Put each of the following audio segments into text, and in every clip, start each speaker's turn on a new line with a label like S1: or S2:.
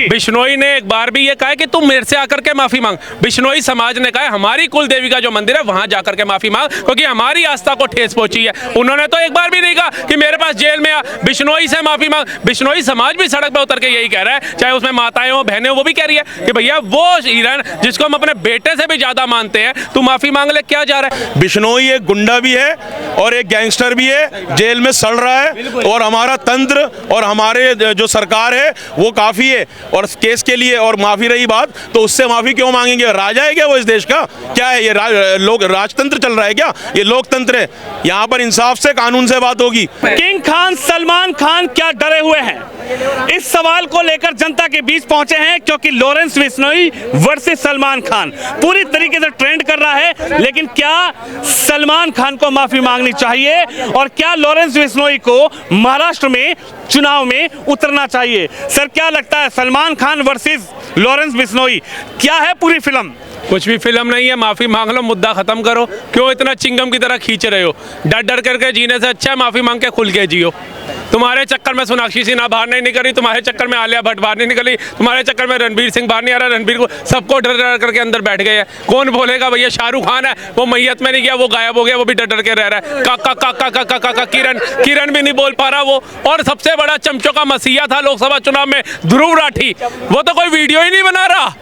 S1: बिश्नोई ने एक बार भी ये कहा कि तुम मेरे से आकर के माफी मांग। बिश्नोई समाज ने कहा हमारी कुल देवी का जो मंदिर है वहां जाकर के माफी मांग, क्योंकि हमारी आस्था को ठेस पहुंची है। उन्होंने तो एक बार भी नहीं कहा कि मेरे पास जेल में आ, बिश्नोई से माफी मांग। बिश्नोई समाज भी सड़क पे उतर के यही कह रहा है, चाहे उसमें माताएं हो बहनें हो, वो भी कह रही है कि भैया वो हिरन जिसको हम अपने बेटे से भी ज्यादा मानते हैं, तू माफी मांग ले, क्या जा रहा है।
S2: बिश्नोई एक गुंडा भी है और एक गैंगस्टर भी है, जेल में सड़ रहा है, और हमारा तंत्र और हमारे जो सरकार है वो काफी है। और केस के लिए और माफी रही बात, तो उससे माफी क्यों मांगेंगे? राजा है क्या वो इस देश का? क्या है ये लोग राजतंत्र चल रहा है क्या? ये लोकतंत्र है। यहाँ पर इंसाफ से कानून से बात होगी।
S3: किंग खान सलमान खान क्या डरे हुए हैं? इस सवाल को लेकर जनता के बीच पहुंचे हैं, क्योंकि लॉरेंस बिश्नोई वर्सेस सलमान खान पूरी तरीके से ट्रेंड कर रहा है। लेकिन क्या सलमान खान को माफी मांगनी चाहिए और क्या लॉरेंस बिश्नोई को महाराष्ट्र में चुनाव में उतरना चाहिए? सर क्या लगता है, सलमान खान वर्सेस लॉरेंस बिश्नोई क्या है पूरी फिल्म?
S1: कुछ भी फिल्म नहीं है, माफी मांग लो, मुद्दा खत्म करो। क्यों इतना चिंगम की तरह खींच रहे हो? डर डर करके जीने से अच्छा है माफी मांग के खुल के जियो। तुम्हारे चक्कर में सोनाक्षी सिन्हा बाहर नहीं निकली, तुम्हारे चक्कर में आलिया भट्ट बाहर नहीं निकली, तुम्हारे चक्कर में रणवीर सिंह बाहर नहीं आ रहा। रणवीर को सबको डर डर करके अंदर बैठ गए हैं। कौन बोलेगा भैया? शाहरुख खान है, वो मैयत में नहीं गया, वो गायब हो गया, वो भी डर डर के रह रहा है। काका काका काका काका किरण भी नहीं बोल पा रहा वो। और सबसे बड़ा चमचों का मसीहा था लोकसभा चुनाव में ध्रुव राठी, वो तो कोई वीडियो ही नहीं बना रहा।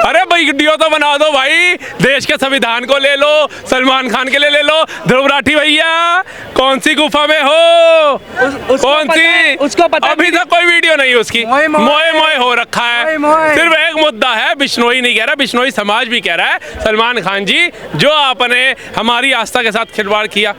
S1: अरे भाई वीडियो तो बना दो भाई, देश के संविधान को ले लो, सलमान खान के लिए ले लो। ध्रुव राठी भैया कौन सी गुफा में हो? कौन सी?
S3: उसको पता
S1: अभी तक कोई वीडियो नहीं उसकी, मोए मोए हो रखा है। सिर्फ एक मुद्दा है, बिश्नोई नहीं कह रहा, बिश्नोई समाज भी कह रहा है, सलमान खान जी जो आपने हमारी आस्था के साथ खिलवाड़ किया,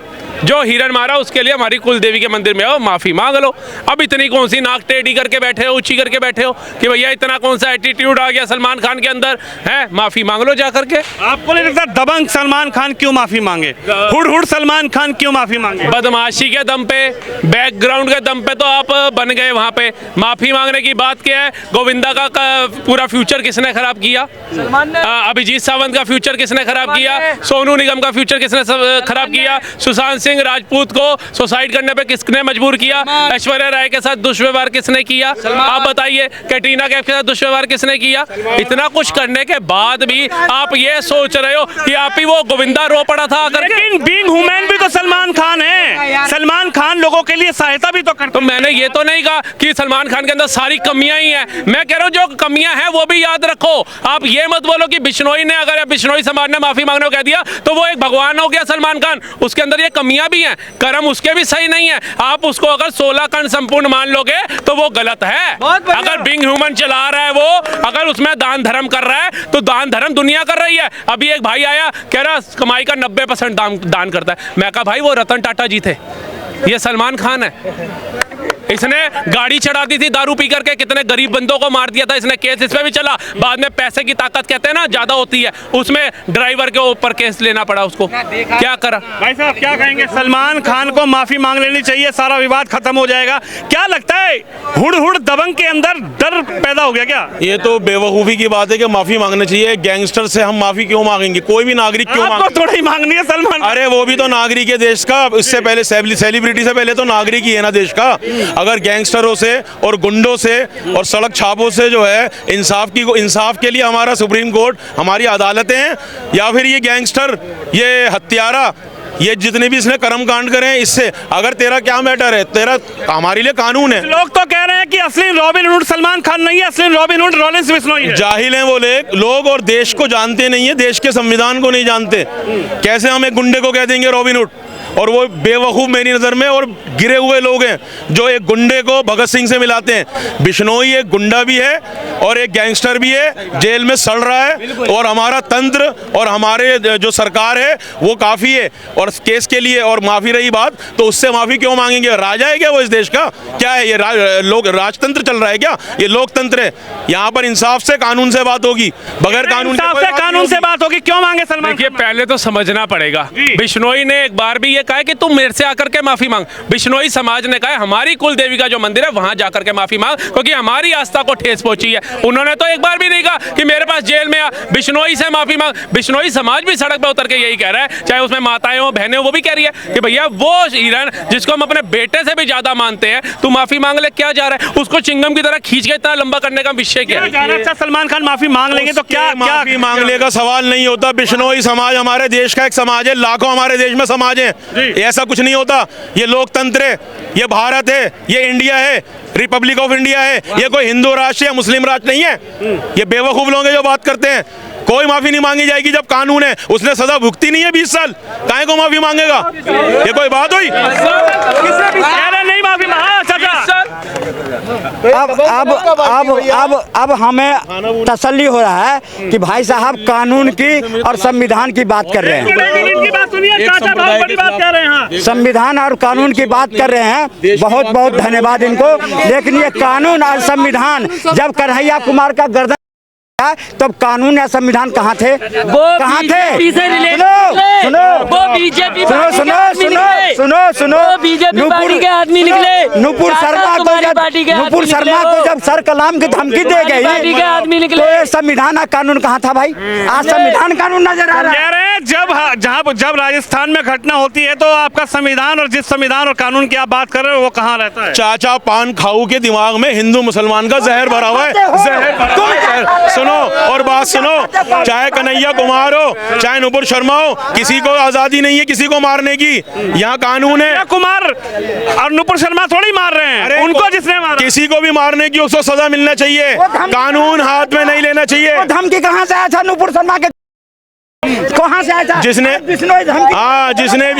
S1: जो हिरन मारा, उसके लिए हमारी कुल देवी के मंदिर में आओ, माफी मांग लो। अब इतनी कौन सी नाक टेढ़ी करके बैठे हो, ऊंची करके बैठे हो कि भैया इतना कौन सा एटीट्यूड आ गया सलमान खान के अंदर है? माफी मांग लो जा करके।
S3: आपको नहीं लगता दबंग सलमान खान क्यों माफी मांगे? हुड़ हुड़ सलमान खान क्यों माफी मांगे?
S1: बदमाशी के दम पे, बैकग्राउंड के दम पे तो आप बन गए वहां पे। माफी मांगने की बात क्या है? गोविंदा का पूरा फ्यूचर किसने खराब किया? अभिजीत सावंत का फ्यूचर किसने खराब किया? सोनू निगम का फ्यूचर किसने खराब किया? सुशांत सिंह राजपूत को सुसाइड करने पे किसने मजबूर किया? ऐश्वर्या राय के साथ दुष्व्यवहार किसने किया? आप बताइए। कैटरीना कैफ के साथ दुष्व्यवहार किसने किया? इतना कुछ करने के बाद भी आप ये सोच रहे हो कि आप ही वो गोविंदा रो पड़ा था आकर के।
S3: लेकिन बीइंग ह्यूमन भी तो सलमान खान है। सलमान खान लोगों के लिए सहायता भी तो करता।
S1: तो मैंने ये तो नहीं कहा कि सलमान खान के अंदर सारी कमियां ही हैं। मैं कह रहा हूं जो कमियां हैं वो भी याद रखो। आप ये मत बोलो कि बिश्नोई ने, अगर बिश्नोई समाज ने माफी मांगने को कह दिया तो वो एक भगवान हो गया सलमान खान। उसके अंदर ये कमियां भी हैं, कर्म उसके भी सही नहीं है। आप उसको अगर 16 कण संपूर्ण मान लोगे तो वो गलत है। अगर बीइंग ह्यूमन चला रहा है वो, अगर उसमें दान धर्म कर रहा है तो दान धर्म दुनिया कर रही है। अभी एक भाई आया कह रहा कमाई का 90% दान करता है। मैं कहा भाई वो रतन टाटा जी थे, ये सलमान खान है। इसने गाड़ी चढ़ा दी थी दारू पी करके, कितने गरीब बंदों को मार दिया था इसने। केस इस पे भी चला, बाद में पैसे की ताकत कहते हैं ना ज्यादा होती है, उसमें ड्राइवर के ऊपर केस लेना पड़ा उसको। क्या करा?
S3: भाई साहब क्या कहेंगे? सलमान खान को माफी मांग लेनी चाहिए, सारा विवाद खत्म हो जाएगा। क्या लगता है हुड़ हुड़ दबंग के अंदर डर पैदा हो गया क्या?
S2: ये तो बेवकूफ़ी की बात है कि माफी मांगना चाहिए। गैंगस्टर से हम माफी क्यों मांगेंगे? कोई भी नागरिक क्यों मांगे?
S3: थोड़ा ही मांगनी है सलमान।
S2: अरे वो भी तो नागरिक है देश का, इससे पहले सेलिब्रिटी से पहले तो नागरिक ही है ना देश का। अगर गैंगस्टरों से और गुंडों से और सड़क छापों से जो है इंसाफ के लिए हमारा सुप्रीम कोर्ट, हमारी अदालतें हैं, या फिर ये गैंगस्टर, ये हत्यारा, ये जितने भी इसने कर्म कांड करे हैं, इससे अगर तेरा क्या मैटर है? तेरा हमारे लिए कानून है।
S3: लोग तो कह रहे हैं कि असली रॉबिन हुड सलमान खान नहीं है, असली रॉबिन हुड लॉरेंस बिश्नोई है।
S2: जाहिल हैं वो लोग और देश को जानते नहीं है, देश के संविधान को नहीं जानते। कैसे हम एक गुंडे को कह देंगे रॉबिन हुड? और वो बेवकूफ़ मेरी नज़र में और गिरे हुए लोग हैं जो एक गुंडे को भगत सिंह से मिलाते हैं। बिश्नोई एक गुंडा भी है और एक गैंगस्टर भी है, जेल में सड़ रहा है, और हमारा तंत्र और हमारे जो सरकार है वो काफ़ी है। और केस के लिए और माफ़ी रही बात, तो उससे माफ़ी क्यों मांगेंगे? राजा है क्या वो इस देश का? क्या है ये लोग राजतंत्र चल रहा है क्या? ये लोकतंत्र है। यहाँ पर इंसाफ से कानून से बात होगी, बगैर कानून
S3: से बात होगी। क्यों मांगे सलमान?
S1: देखिए पहले तो समझना पड़ेगा, बिश्नोई ने एक बार भी कहा कि तुम मेरे से आकर के माफी मांग। बिश्नोई समाज ने कहा हमारी कुल देवी का जो मंदिर है वहां जाकर के माफी मांग, क्योंकि हमारी आस्था को ठेस पहुंची है। उन्होंने तो एक बार भी नहीं कहा कि मेरे पास जेल में आ, बिश्नोई से माफी मांग। बिश्नोई समाज भी सड़क पे उतर के यही कह रहा है, चाहे उसमें माताएं हो बहनें हो, वो भी कह रही है कि भैया वो हिरन जिसको हम अपने बेटे से भी ज्यादा मानते हैं, तू माफी मांग ले, क्या जा रहा है? उसको चिंगम की तरह खींच के इतना लंबा करने का विषय क्या है?
S3: अच्छा, सलमान खान माफी मांग लेंगे तो क्या
S2: माफी मांगने का सवाल नहीं होता। बिश्नोई समाज हमारे देश का एक समाज है, लाखों हमारे देश में समाज है, ऐसा कुछ नहीं होता। ये लोकतंत्र है, ये भारत है, ये इंडिया है, रिपब्लिक ऑफ इंडिया है, ये कोई हिंदू राष्ट्र या मुस्लिम राष्ट्र नहीं है। ये बेवकूफ लोग हैं जो बात करते हैं। कोई माफी नहीं मांगी जाएगी जब कानून है, उसने सजा भुगती नहीं है 20 साल, काहे को माफी मांगेगा? ये कोई बात हुई?
S3: नहीं माफी
S4: अब हमें तसल्ली हो रहा है कि भाई साहब कानून की और संविधान की बात कर रहे हैं, संविधान और कानून की बात कर रहे हैं। बहुत बहुत धन्यवाद इनको। लेकिन ये कानून और संविधान, जब कन्हैया कुमार का गर्दन तब कानून या संविधान कहाँ थे? कहाँ थे? सुनो
S5: बीजेपी के आदमी निकले,
S4: नुपुर शर्मा को जब सर कलाम की धमकी दे गई तो ये संविधान और कानून कहाँ था भाई? आज संविधान कानून नजर आ रहा है।
S3: जब राजस्थान में घटना होती है तो आपका संविधान और जिस संविधान और कानून की आप बात कर रहे हो वो कहाँ रहता है?
S2: चाचा पान खाऊ के दिमाग में हिंदू मुसलमान का जहर भरा हुआ है, जहर भरा हुआ है। सुनो और बात सुनो, चाहे कन्हैया कुमार हो चाहे नुपुर शर्मा हो, किसी को आजादी नहीं है किसी को मारने की। यहाँ कानून है।
S3: कुमार और नुपुर शर्मा थोड़ी मार रहे हैं, उनको जिसने मारा,
S2: किसी को भी मारने की उसको सजा मिलना चाहिए, कानून हाथ में नहीं लेना चाहिए।
S4: धमकी कहाँ से आया था नुपुर शर्मा के? कहाँ से आया था?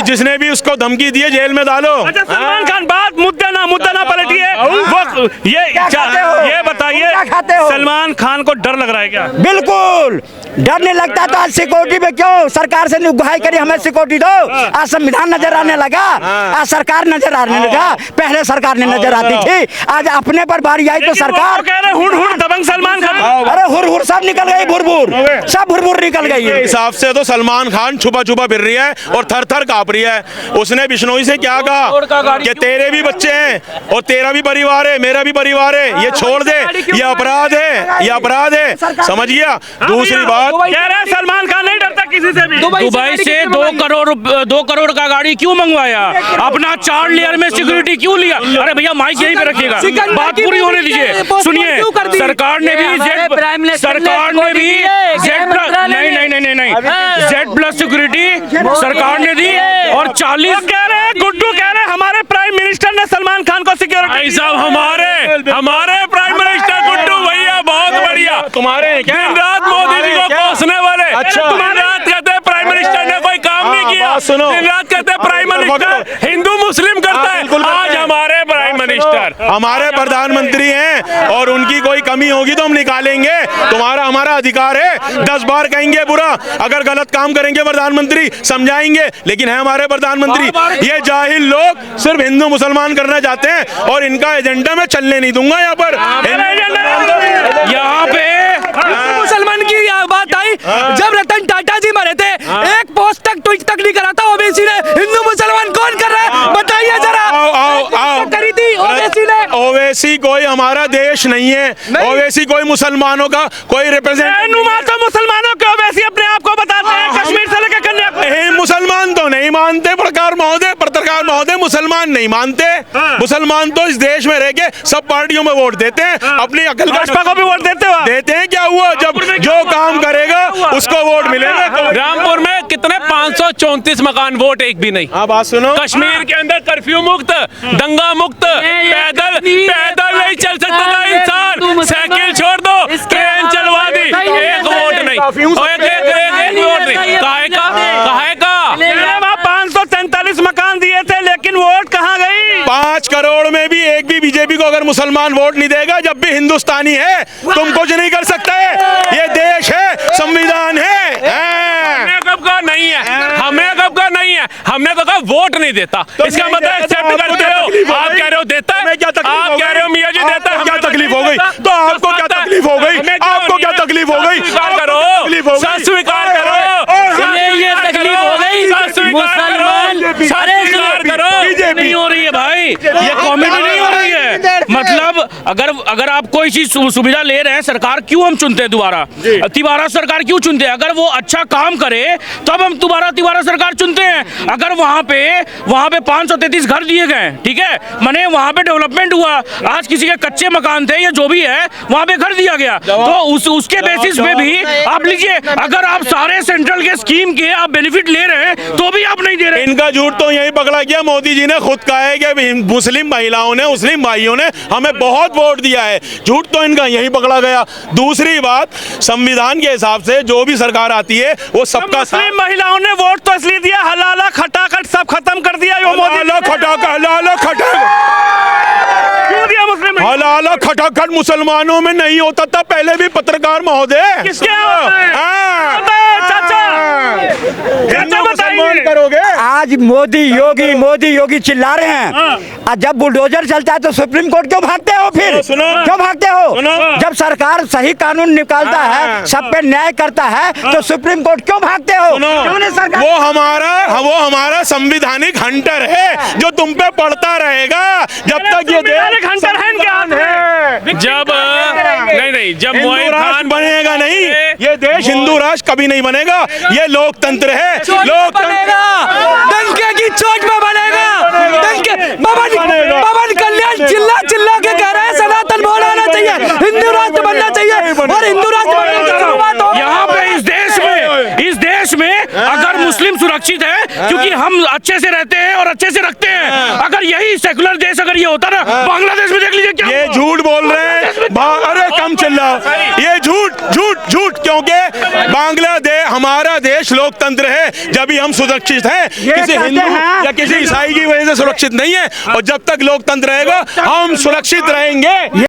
S2: जिसने भी उसको धमकी दी है जेल में डालो।
S3: अच्छा, सलमान खान बात मुद्दा ना पलटिए। वो ये बताइए, सलमान खान को डर लग रहा है क्या?
S4: बिल्कुल डर नहीं लगता तो आज सिक्योरिटी में क्यों सरकार से गुहाई करी हमें सिक्योरिटी दो? आज संविधान नजर आने लगा, आज सरकार नजर आने लगा। पहले सरकार नहीं नजर आती थी, आज अपने पर बारी आई तो सरकार
S3: कह रहे हुड़ दबंग सलमान खान।
S4: अरे हुर सब निकल गई, भुरभुर सब भुरभुर निकल गई।
S2: हिसाब से तो सलमान खान छुपा फिर रही है और थर थर कांप रही है। उसने बिश्नोई से क्या कहा कि तेरे भी बच्चे हैं और तेरा भी परिवार है, मेरा भी परिवार है, ये छोड़ दे, ये अपराध है, ये अपराध है। समझ गया? दूसरी बात
S3: कह रहे हैं सलमान खान नहीं डरता किसी से भी।
S5: दुबई से 2 करोड़ का गाड़ी क्यों मंगवाया? अपना 4 लेयर में सिक्योरिटी क्यों लिया? अरे भैया माइक यहीं पे रखिएगा, बात पूरी होने दीजिए। सुनिए, सरकार ने भी Z+ सिक्योरिटी सरकार ने दी और 40
S3: कह रहे हैं, गुड्डू कह रहे हैं हमारे प्राइम मिनिस्टर ने सलमान खान को सिक्योरिटी।
S1: साहब हमारे प्राइम मिनिस्टर गुड्डू भैया बहुत बढ़िया,
S2: तुम्हारे क्या
S1: दिन रात मोदी जी को कोसने वाले।
S2: अच्छा,
S1: दिन रात कहते हैं प्राइम मिनिस्टर ने कोई काम नहीं किया,
S2: सुनो,
S1: दिन रात कहते हैं प्राइम मिनिस्टर हिंदू मुस्लिम करता है। आज हमारे प्राइम मिनिस्टर
S2: हमारे प्रधानमंत्री हैं और उनकी कोई कमी होगी तो हम निकालेंगे। तुम्हारा हमारा अधिकार है, 10 बार कहेंगे बुरा, अगर गलत काम करेंगे प्रधानमंत्री समझाएंगे, लेकिन है हमारे प्रधानमंत्री। ये जाहिल लोग सिर्फ हिंदू मुसलमान करना चाहते हैं और इनका एजेंडा मैं चलने नहीं दूंगा। यहाँ पर
S1: यहाँ पे
S5: मुसलमान की बात आई, जब रतन टाटा जी मरे थे, एक पोस्ट तक ट्वीट तक नहीं करा था ओवैसी ने। हिंदू मुसलमान कौन कर रहा है बताइए जरा। करी थी ओवैसी ने।
S2: ओवैसी कोई हमारा देश नहीं है, ओवैसी कोई मुसलमानों का कोई रिप्रेजेंटेटिव
S3: तो मुसलमानों के ओवैसी अपने आप को बताते हैं, कश्मीर से लेकर कन्याकुमारी।
S2: मुसलमान तो नहीं मानते, पत्रकार महोदय मुसलमान नहीं मानते। मुसलमान तो इस देश में रह के सब पार्टियों में वोट देते हैं, अपनी अकल
S3: भाजपा को भी वोट देते
S2: हैं। क्या हुआ? जब जो काम करेगा उसको वोट मिलेगा।
S1: रामपुर में कितने 534 मकान, वोट एक भी नहीं।
S2: हाँ, बात सुनो,
S1: कश्मीर के अंदर कर्फ्यू मुक्त, दंगा मुक्त, पैदल नहीं चल सकता था इंसान, साइकिल छोड़ दो, ट्रेन चलवा दी, एक वोट नहीं, एक वोट नहीं। काहे का
S3: 543 मकान दिए थे, लेकिन वोट कहाँ गई?
S2: 5 करोड़ में भी एक भी बीजेपी को अगर मुसलमान वोट नहीं देगा, जब भी हिंदुस्तानी है तुम कुछ नहीं कर सकते। ये देश है, संविधान है।
S1: हमने कब कहा नहीं है, हमने तो कहा वोट नहीं देता। इसका मतलब एक्सेप्ट करते हो। आप कह रहे हो देता है, आप कह रहे हो मियां जी देता है।
S2: क्या तकलीफ हो गई? तो आपको क्या तकलीफ हो गई? आपको क्या तकलीफ हो गई?
S1: स्वीकार करो, स्वीकार करो,
S5: ये तकलीफ हो गई। मुसलमान
S1: स्वीकार करो,
S5: नहीं हो रही है भाई, ये कॉमेडी नहीं हो रही है। मतलब
S3: अगर आप कोई चीज सुविधा ले रहे हैं सरकार, क्यों हम चुनते हैं दोबारा सरकार क्यों चुनते हैं? अगर वो अच्छा काम करे तब हम दोबारा सरकार चुनते हैं। अगर वहां पे 533 घर दिए गए, ठीक है, माने वहां पे डेवलपमेंट हुआ, आज किसी के कच्चे मकान थे या जो भी है वहां पे घर दिया गया, तो उसके बेसिस पे भी आप लीजिए। अगर आप सारे सेंट्रल के स्कीम के आप बेनिफिट ले रहे हैं तो भी आप नहीं दे रहे।
S2: इनका झूठ तो यही पकड़ा गया, मोदी जी ने खुद कहा है कि मुस्लिम महिलाओं ने, मुस्लिम भाइयों ने हमें बहुत वोट दिया है। झूठ तो इनका यही पकड़ा गया। दूसरी बात, संविधान के हिसाब से जो भी सरकार आती है वो सबका
S3: मुस्लिम महिलाओं ने वोट तो इसलिए दिया, हलाला खटाखट सब खत्म कर दिया।
S2: हलाला खटाखट मुसलमानों में नहीं होता था पहले भी, पत्रकार महोदय।
S3: किसके
S2: करोगे?
S4: आज मोदी योगी चिल्ला रहे हैं, और जब बुलडोजर चलता है तो सुप्रीम कोर्ट क्यों भागते हो? फिर क्यों भागते हो? जब सरकार सही कानून निकालता है, सब पे न्याय करता है, तो सुप्रीम कोर्ट क्यों भागते हो?
S2: वो हमारा संविधानिक हंटर है जो तुम पे पड़ता रहेगा जब तक ये देश
S3: हंटर है इनके हाथ में।
S1: जब नहीं जब
S2: हिंदू राष्ट्र बनेगा नहीं, ये देश हिंदू राष्ट्र कभी नहीं बनेगा। ये लोकतंत्र है,
S5: बनेगा, डंके की चोट में बनेगा। पवन कल्याण चिल्ला के कह रहे हैं सनातन बोर्ड आना चाहिए, हिंदू राष्ट्र बनना चाहिए, और हिंदू राष्ट्र बनने की शुरुआत हो।
S3: यहाँ पे इस देश में अगर मुस्लिम सुरक्षित है क्योंकि हम अच्छे से रहते हैं और अच्छे से रखते हैं। अगर यही सेकुलर देश अगर ये होता ना, बांग्लादेश में देख लीजिए क्या।
S2: ये झूठ बोल रहे हैं, अरे कम चिल्लाओ। ये झूठ क्योंकि बांग्लादेश हमारा देश लोकतंत्र है, जब भी हम सुरक्षित हैं। किसी हिंदू या किसी ईसाई की वजह से सुरक्षित नहीं है, और जब तक लोकतंत्र रहेगा हम सुरक्षित रहेंगे।